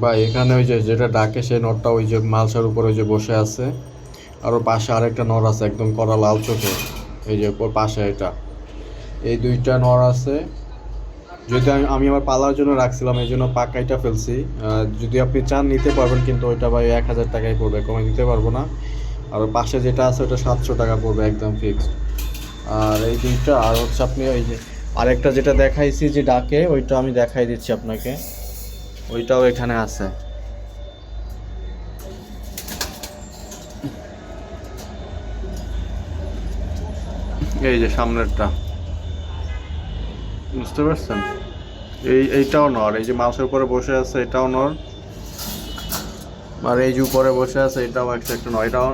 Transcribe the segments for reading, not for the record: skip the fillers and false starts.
বা এখানে ওই যে যেটা ডাকে সেই নরটা ওই যে মালসার উপর ওই যে বসে আছে। আর ওর পাশে আরেকটা নর আছে একদম কড়া লাল চোখে, এই যে ওর পাশে এটা। এই দুইটা নর আছে। যদি আমি আমার পালার জন্য রাখছিলাম, এই জন্য পাকাইটা ফেলছি। যদি আপনি চান নিতে পারবেন, কিন্তু ওইটা ভাই 1,000 টাকায় পড়বে, কমে দিতে পারবো না। আর ওর পাশে যেটা আছে ওটা 700 টাকা পড়বে একদম ফিক্সড। আর এই দুইটা, আর হচ্ছে আপনি ওই যে আরেকটা যেটা দেখাইছি যে ডাকে, ওইটা আমি দেখাই দিচ্ছি আপনাকে। ওইটাও এখানে আছে, এই যে সামনেরটা। বুঝতে পারছেন? এইটাও নর, এই যে মাছের উপরে বসে আছে এটাও নর। আর এই যে উপরে বসে আছে এটাও একটা নর। এটাও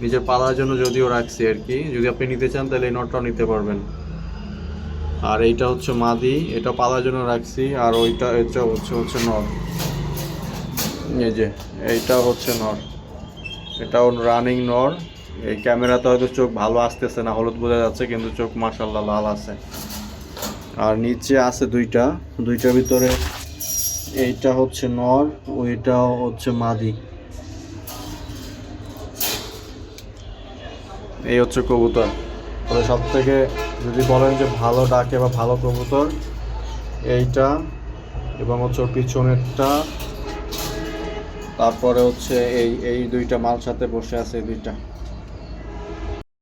নিজের পালার জন্য যদিও রাখছি আর কি, যদি আপনি নিতে চান তাহলে এই নটটাও নিতে পারবেন। আর এইটা হচ্ছে মাদি, এটা পালার জন্য রাখছি। আর ওইটা এটা হচ্ছে হচ্ছে নর, এই যে এইটা হচ্ছে নর, এটাও রানিং নর। এই ক্যামেরাতে হয়তো চোখ ভালো আসতেছে না, হলুদ বোঝা যাচ্ছে, কিন্তু চোখ মাশাআল্লাহ লাল আছে। আর নিচে আছে দুইটা, দুইটার ভিতরে এইটা হচ্ছে নর, ওইটাও হচ্ছে মাদি। এই হচ্ছে কবুতর। তবে সব থেকে যদি বলেন যে ভালো ডাকে বা ভালো কবুতর, এইটা এবং হচ্ছে ওর পিছনেরটা, তারপরে হচ্ছে এই এই দুইটা মাল সাথে বসে আছে এই দুইটা।